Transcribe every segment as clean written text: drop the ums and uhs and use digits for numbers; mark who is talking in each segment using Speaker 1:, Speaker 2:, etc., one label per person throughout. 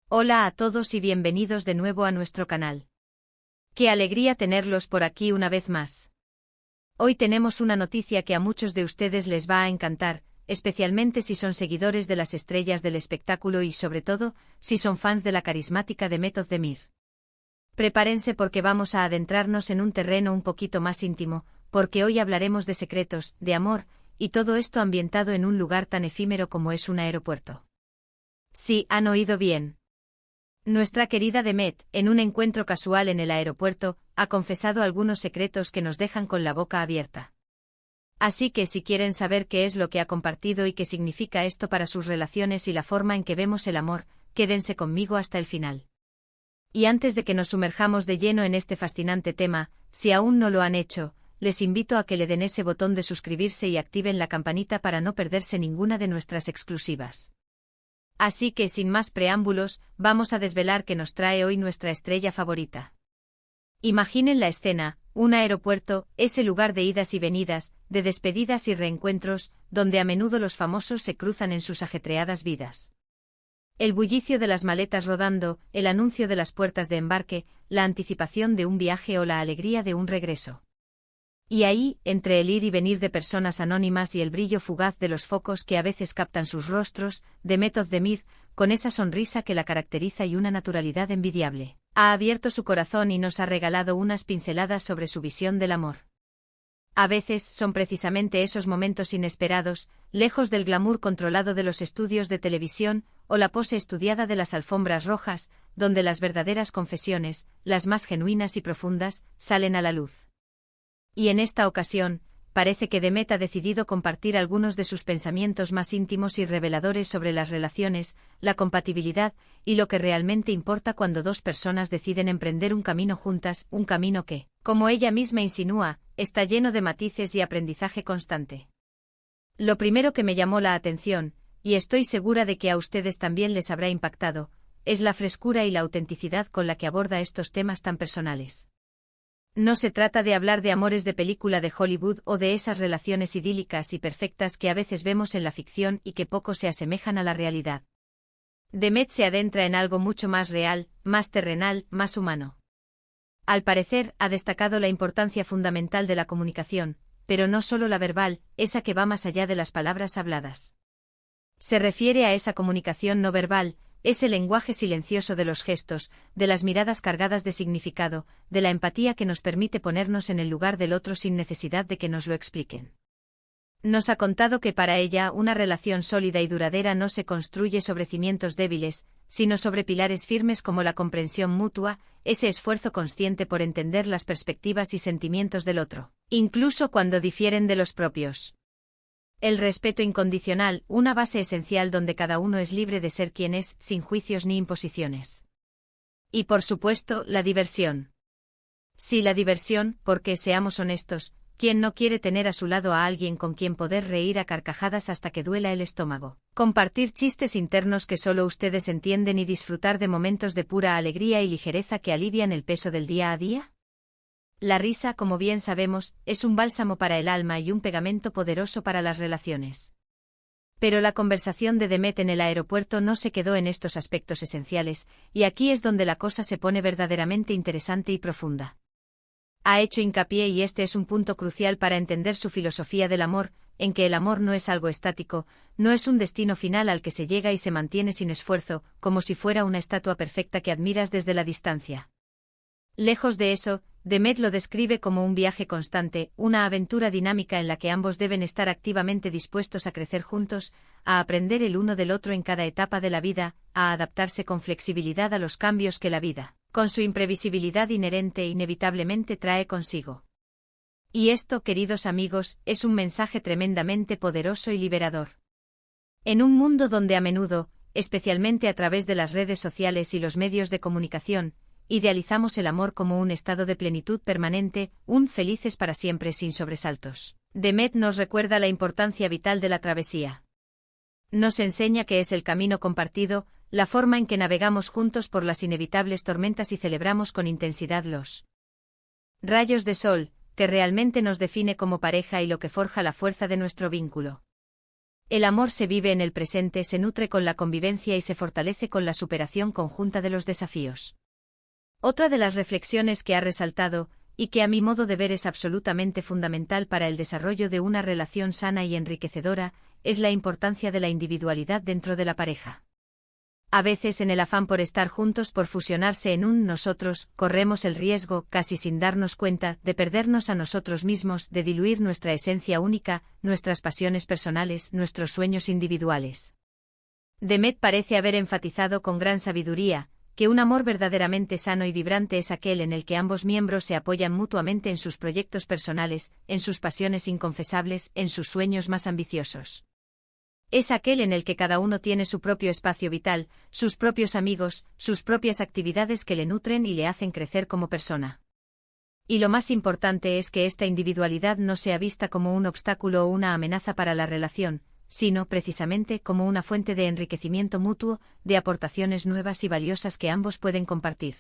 Speaker 1: Hola a todos y bienvenidos de nuevo a nuestro canal. Qué alegría tenerlos por aquí una vez más. Hoy tenemos una noticia que a muchos de ustedes les va a encantar, especialmente si son seguidores de las estrellas del espectáculo y sobre todo, si son fans de la carismática Demet Özdemir. Prepárense porque vamos a adentrarnos en un terreno un poquito más íntimo, porque hoy hablaremos de secretos, de amor, y todo esto ambientado en un lugar tan efímero como es un aeropuerto. Sí, han oído bien. Nuestra querida Demet, en un encuentro casual en el aeropuerto, ha confesado algunos secretos que nos dejan con la boca abierta. Así que si quieren saber qué es lo que ha compartido y qué significa esto para sus relaciones y la forma en que vemos el amor, quédense conmigo hasta el final. Y antes de que nos sumerjamos de lleno en este fascinante tema, si aún no lo han hecho, les invito a que le den ese botón de suscribirse y activen la campanita para no perderse ninguna de nuestras exclusivas. Así que sin más preámbulos, vamos a desvelar qué nos trae hoy nuestra estrella favorita. Imaginen la escena, un aeropuerto, ese lugar de idas y venidas, de despedidas y reencuentros, donde a menudo los famosos se cruzan en sus ajetreadas vidas. El bullicio de las maletas rodando, el anuncio de las puertas de embarque, la anticipación de un viaje o la alegría de un regreso. Y ahí, entre el ir y venir de personas anónimas y el brillo fugaz de los focos que a veces captan sus rostros, Demet Özdemir, con esa sonrisa que la caracteriza y una naturalidad envidiable, ha abierto su corazón y nos ha regalado unas pinceladas sobre su visión del amor. A veces son precisamente esos momentos inesperados, lejos del glamour controlado de los estudios de televisión, o la pose estudiada de las alfombras rojas, donde las verdaderas confesiones, las más genuinas y profundas, salen a la luz. Y en esta ocasión, parece que Demet ha decidido compartir algunos de sus pensamientos más íntimos y reveladores sobre las relaciones, la compatibilidad, y lo que realmente importa cuando dos personas deciden emprender un camino juntas, un camino que, como ella misma insinúa, está lleno de matices y aprendizaje constante. Lo primero que me llamó la atención, y estoy segura de que a ustedes también les habrá impactado, es la frescura y la autenticidad con la que aborda estos temas tan personales. No se trata de hablar de amores de película de Hollywood o de esas relaciones idílicas y perfectas que a veces vemos en la ficción y que poco se asemejan a la realidad. Demet se adentra en algo mucho más real, más terrenal, más humano. Al parecer, ha destacado la importancia fundamental de la comunicación, pero no solo la verbal, esa que va más allá de las palabras habladas. Se refiere a esa comunicación no verbal, ese lenguaje silencioso de los gestos, de las miradas cargadas de significado, de la empatía que nos permite ponernos en el lugar del otro sin necesidad de que nos lo expliquen. Nos ha contado que para ella una relación sólida y duradera no se construye sobre cimientos débiles, sino sobre pilares firmes como la comprensión mutua, ese esfuerzo consciente por entender las perspectivas y sentimientos del otro, incluso cuando difieren de los propios. El respeto incondicional, una base esencial donde cada uno es libre de ser quien es, sin juicios ni imposiciones. Y por supuesto, la diversión. Sí, la diversión, porque seamos honestos, ¿quién no quiere tener a su lado a alguien con quien poder reír a carcajadas hasta que duela el estómago? Compartir chistes internos que solo ustedes entienden y disfrutar de momentos de pura alegría y ligereza que alivian el peso del día a día. La risa, como bien sabemos, es un bálsamo para el alma y un pegamento poderoso para las relaciones. Pero la conversación de Demet en el aeropuerto no se quedó en estos aspectos esenciales, y aquí es donde la cosa se pone verdaderamente interesante y profunda. Ha hecho hincapié, y este es un punto crucial para entender su filosofía del amor, en que el amor no es algo estático, no es un destino final al que se llega y se mantiene sin esfuerzo, como si fuera una estatua perfecta que admiras desde la distancia. Lejos de eso, Demet lo describe como un viaje constante, una aventura dinámica en la que ambos deben estar activamente dispuestos a crecer juntos, a aprender el uno del otro en cada etapa de la vida, a adaptarse con flexibilidad a los cambios que la vida, con su imprevisibilidad inherente, inevitablemente trae consigo. Y esto, queridos amigos, es un mensaje tremendamente poderoso y liberador. En un mundo donde a menudo, especialmente a través de las redes sociales y los medios de comunicación, idealizamos el amor como un estado de plenitud permanente, un felices para siempre sin sobresaltos. Demet nos recuerda la importancia vital de la travesía. Nos enseña que es el camino compartido, la forma en que navegamos juntos por las inevitables tormentas y celebramos con intensidad los rayos de sol, que realmente nos define como pareja y lo que forja la fuerza de nuestro vínculo. El amor se vive en el presente, se nutre con la convivencia y se fortalece con la superación conjunta de los desafíos. Otra de las reflexiones que ha resaltado, y que a mi modo de ver es absolutamente fundamental para el desarrollo de una relación sana y enriquecedora, es la importancia de la individualidad dentro de la pareja. A veces en el afán por estar juntos, por fusionarse en un nosotros, corremos el riesgo, casi sin darnos cuenta, de perdernos a nosotros mismos, de diluir nuestra esencia única, nuestras pasiones personales, nuestros sueños individuales. Demet parece haber enfatizado con gran sabiduría, que un amor verdaderamente sano y vibrante es aquel en el que ambos miembros se apoyan mutuamente en sus proyectos personales, en sus pasiones inconfesables, en sus sueños más ambiciosos. Es aquel en el que cada uno tiene su propio espacio vital, sus propios amigos, sus propias actividades que le nutren y le hacen crecer como persona. Y lo más importante es que esta individualidad no sea vista como un obstáculo o una amenaza para la relación, sino precisamente como una fuente de enriquecimiento mutuo, de aportaciones nuevas y valiosas que ambos pueden compartir.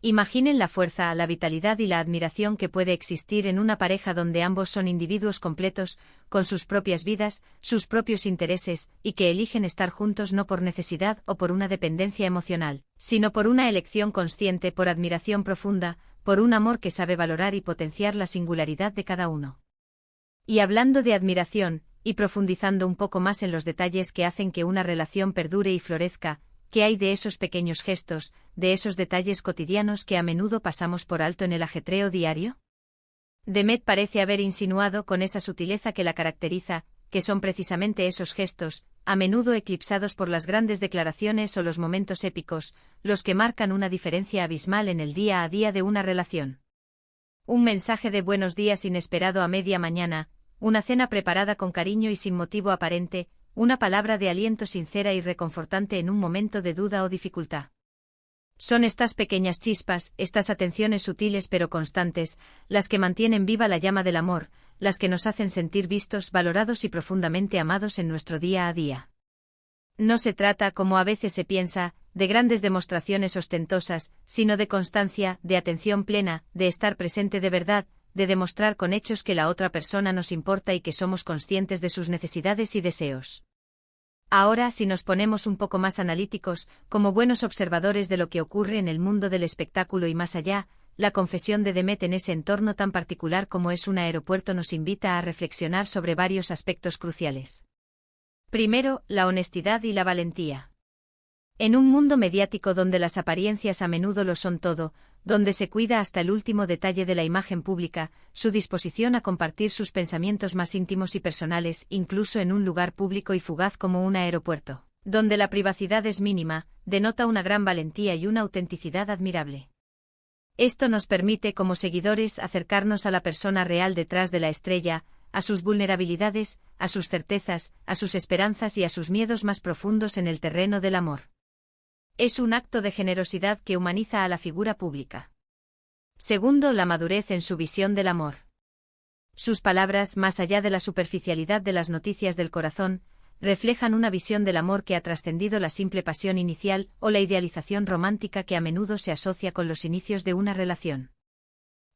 Speaker 1: Imaginen la fuerza, la vitalidad y la admiración que puede existir en una pareja donde ambos son individuos completos, con sus propias vidas, sus propios intereses, y que eligen estar juntos no por necesidad o por una dependencia emocional, sino por una elección consciente, por admiración profunda, por un amor que sabe valorar y potenciar la singularidad de cada uno. Y hablando de admiración, y profundizando un poco más en los detalles que hacen que una relación perdure y florezca, ¿qué hay de esos pequeños gestos, de esos detalles cotidianos que a menudo pasamos por alto en el ajetreo diario? Demet parece haber insinuado con esa sutileza que la caracteriza, que son precisamente esos gestos, a menudo eclipsados por las grandes declaraciones o los momentos épicos, los que marcan una diferencia abismal en el día a día de una relación. Un mensaje de buenos días inesperado a media mañana, una cena preparada con cariño y sin motivo aparente, una palabra de aliento sincera y reconfortante en un momento de duda o dificultad. Son estas pequeñas chispas, estas atenciones sutiles pero constantes, las que mantienen viva la llama del amor, las que nos hacen sentir vistos, valorados y profundamente amados en nuestro día a día. No se trata, como a veces se piensa, de grandes demostraciones ostentosas, sino de constancia, de atención plena, de estar presente de verdad, de demostrar con hechos que la otra persona nos importa y que somos conscientes de sus necesidades y deseos. Ahora, si nos ponemos un poco más analíticos, como buenos observadores de lo que ocurre en el mundo del espectáculo y más allá, la confesión de Demet en ese entorno tan particular como es un aeropuerto nos invita a reflexionar sobre varios aspectos cruciales. Primero, la honestidad y la valentía. En un mundo mediático donde las apariencias a menudo lo son todo, donde se cuida hasta el último detalle de la imagen pública, su disposición a compartir sus pensamientos más íntimos y personales, incluso en un lugar público y fugaz como un aeropuerto, donde la privacidad es mínima, denota una gran valentía y una autenticidad admirable. Esto nos permite, como seguidores, acercarnos a la persona real detrás de la estrella, a sus vulnerabilidades, a sus certezas, a sus esperanzas y a sus miedos más profundos en el terreno del amor. Es un acto de generosidad que humaniza a la figura pública. Segundo, la madurez en su visión del amor. Sus palabras, más allá de la superficialidad de las noticias del corazón, reflejan una visión del amor que ha trascendido la simple pasión inicial o la idealización romántica que a menudo se asocia con los inicios de una relación.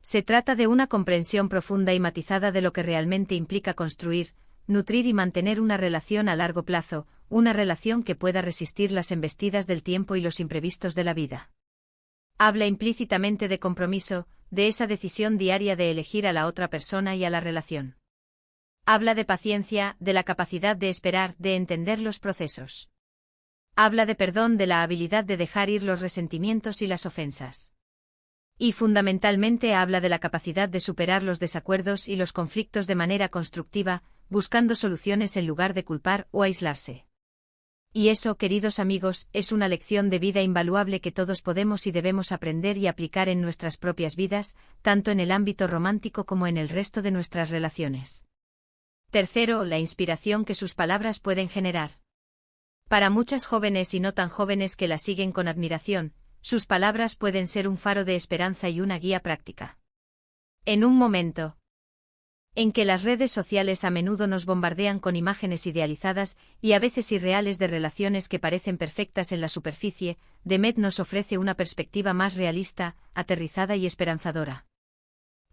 Speaker 1: Se trata de una comprensión profunda y matizada de lo que realmente implica construir, nutrir y mantener una relación a largo plazo, una relación que pueda resistir las embestidas del tiempo y los imprevistos de la vida. Habla implícitamente de compromiso, de esa decisión diaria de elegir a la otra persona y a la relación. Habla de paciencia, de la capacidad de esperar, de entender los procesos. Habla de perdón, de la habilidad de dejar ir los resentimientos y las ofensas. Y fundamentalmente habla de la capacidad de superar los desacuerdos y los conflictos de manera constructiva, buscando soluciones en lugar de culpar o aislarse. Y eso, queridos amigos, es una lección de vida invaluable que todos podemos y debemos aprender y aplicar en nuestras propias vidas, tanto en el ámbito romántico como en el resto de nuestras relaciones. Tercero, la inspiración que sus palabras pueden generar. Para muchas jóvenes y no tan jóvenes que la siguen con admiración, sus palabras pueden ser un faro de esperanza y una guía práctica. En un momento en que las redes sociales a menudo nos bombardean con imágenes idealizadas y a veces irreales de relaciones que parecen perfectas en la superficie, Demet nos ofrece una perspectiva más realista, aterrizada y esperanzadora.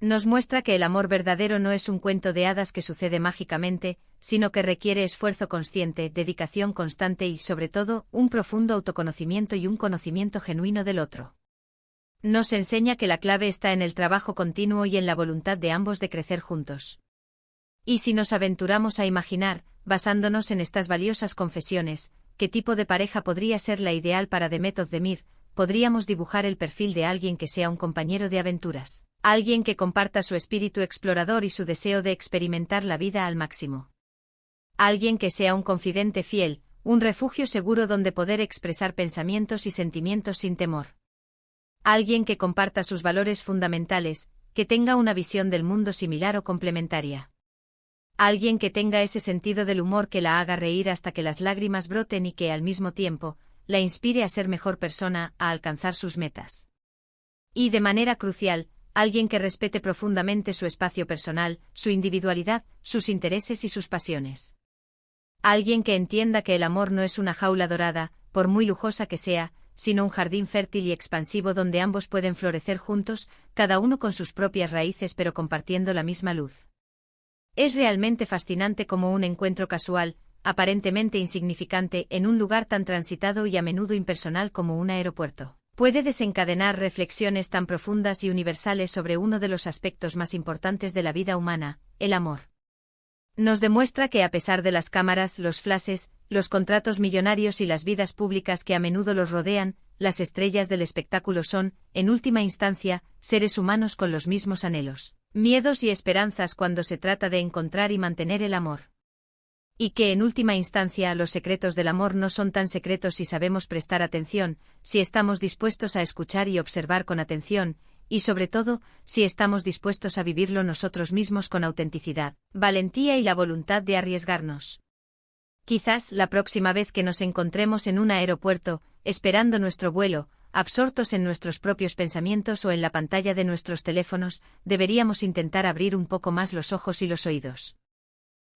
Speaker 1: Nos muestra que el amor verdadero no es un cuento de hadas que sucede mágicamente, sino que requiere esfuerzo consciente, dedicación constante y, sobre todo, un profundo autoconocimiento y un conocimiento genuino del otro. Nos enseña que la clave está en el trabajo continuo y en la voluntad de ambos de crecer juntos. Y si nos aventuramos a imaginar, basándonos en estas valiosas confesiones, qué tipo de pareja podría ser la ideal para Demet Özdemir, podríamos dibujar el perfil de alguien que sea un compañero de aventuras. Alguien que comparta su espíritu explorador y su deseo de experimentar la vida al máximo. Alguien que sea un confidente fiel, un refugio seguro donde poder expresar pensamientos y sentimientos sin temor. Alguien que comparta sus valores fundamentales, que tenga una visión del mundo similar o complementaria. Alguien que tenga ese sentido del humor que la haga reír hasta que las lágrimas broten y que, al mismo tiempo, la inspire a ser mejor persona, a alcanzar sus metas. Y de manera crucial, alguien que respete profundamente su espacio personal, su individualidad, sus intereses y sus pasiones. Alguien que entienda que el amor no es una jaula dorada, por muy lujosa que sea, sino un jardín fértil y expansivo donde ambos pueden florecer juntos, cada uno con sus propias raíces pero compartiendo la misma luz. Es realmente fascinante como un encuentro casual, aparentemente insignificante, en un lugar tan transitado y a menudo impersonal como un aeropuerto, puede desencadenar reflexiones tan profundas y universales sobre uno de los aspectos más importantes de la vida humana, el amor. Nos demuestra que a pesar de las cámaras, los flashes, los contratos millonarios y las vidas públicas que a menudo los rodean, las estrellas del espectáculo son, en última instancia, seres humanos con los mismos anhelos, miedos y esperanzas cuando se trata de encontrar y mantener el amor. Y que en última instancia los secretos del amor no son tan secretos si sabemos prestar atención, si estamos dispuestos a escuchar y observar con atención, y sobre todo, si estamos dispuestos a vivirlo nosotros mismos con autenticidad, valentía y la voluntad de arriesgarnos. Quizás la próxima vez que nos encontremos en un aeropuerto, esperando nuestro vuelo, absortos en nuestros propios pensamientos o en la pantalla de nuestros teléfonos, deberíamos intentar abrir un poco más los ojos y los oídos.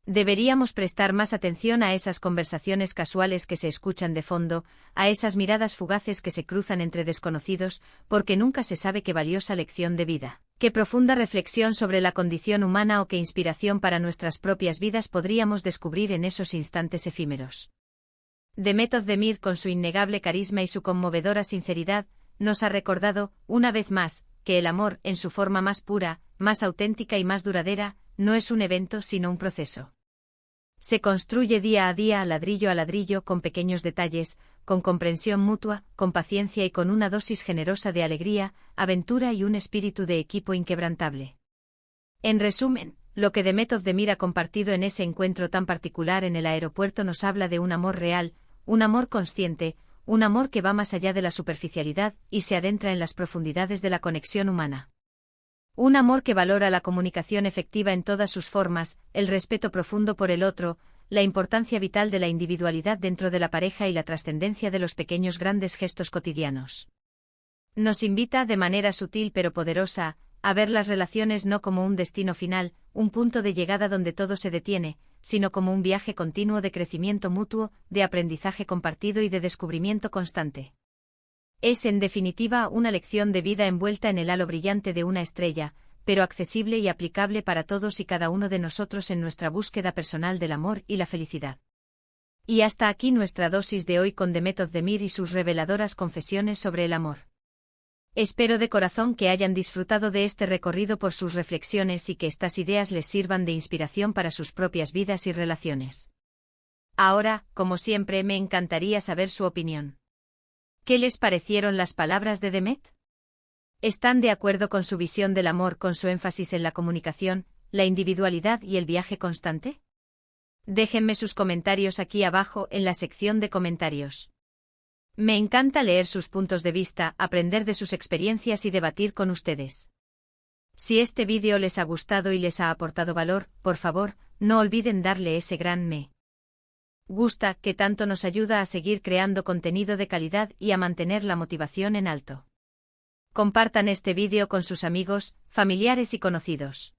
Speaker 1: Deberíamos prestar más atención a esas conversaciones casuales que se escuchan de fondo, a esas miradas fugaces que se cruzan entre desconocidos, porque nunca se sabe qué valiosa lección de vida, qué profunda reflexión sobre la condición humana o qué inspiración para nuestras propias vidas podríamos descubrir en esos instantes efímeros. Demet Özdemir, con su innegable carisma y su conmovedora sinceridad, nos ha recordado, una vez más, que el amor, en su forma más pura, más auténtica y más duradera, no es un evento sino un proceso. Se construye día a ladrillo, con pequeños detalles, con comprensión mutua, con paciencia y con una dosis generosa de alegría, aventura y un espíritu de equipo inquebrantable. En resumen, lo que Demet Özdemir ha compartido en ese encuentro tan particular en el aeropuerto nos habla de un amor real, un amor consciente, un amor que va más allá de la superficialidad y se adentra en las profundidades de la conexión humana. Un amor que valora la comunicación efectiva en todas sus formas, el respeto profundo por el otro, la importancia vital de la individualidad dentro de la pareja y la trascendencia de los pequeños grandes gestos cotidianos. Nos invita, de manera sutil pero poderosa, a ver las relaciones no como un destino final, un punto de llegada donde todo se detiene, sino como un viaje continuo de crecimiento mutuo, de aprendizaje compartido y de descubrimiento constante. Es en definitiva una lección de vida envuelta en el halo brillante de una estrella, pero accesible y aplicable para todos y cada uno de nosotros en nuestra búsqueda personal del amor y la felicidad. Y hasta aquí nuestra dosis de hoy con Demet Özdemir y sus reveladoras confesiones sobre el amor. Espero de corazón que hayan disfrutado de este recorrido por sus reflexiones y que estas ideas les sirvan de inspiración para sus propias vidas y relaciones. Ahora, como siempre, me encantaría saber su opinión. ¿Qué les parecieron las palabras de Demet? ¿Están de acuerdo con su visión del amor con su énfasis en la comunicación, la individualidad y el viaje constante? Déjenme sus comentarios aquí abajo en la sección de comentarios. Me encanta leer sus puntos de vista, aprender de sus experiencias y debatir con ustedes. Si este vídeo les ha gustado y les ha aportado valor, por favor, no olviden darle ese gran me gusta que tanto nos ayuda a seguir creando contenido de calidad y a mantener la motivación en alto. Compartan este vídeo con sus amigos, familiares y conocidos.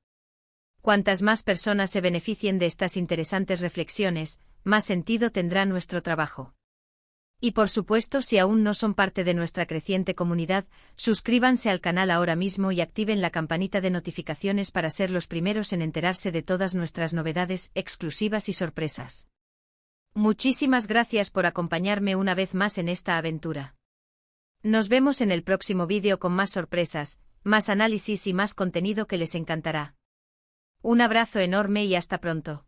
Speaker 1: Cuantas más personas se beneficien de estas interesantes reflexiones, más sentido tendrá nuestro trabajo. Y por supuesto, si aún no son parte de nuestra creciente comunidad, suscríbanse al canal ahora mismo y activen la campanita de notificaciones para ser los primeros en enterarse de todas nuestras novedades exclusivas y sorpresas. Muchísimas gracias por acompañarme una vez más en esta aventura. Nos vemos en el próximo vídeo con más sorpresas, más análisis y más contenido que les encantará. Un abrazo enorme y hasta pronto.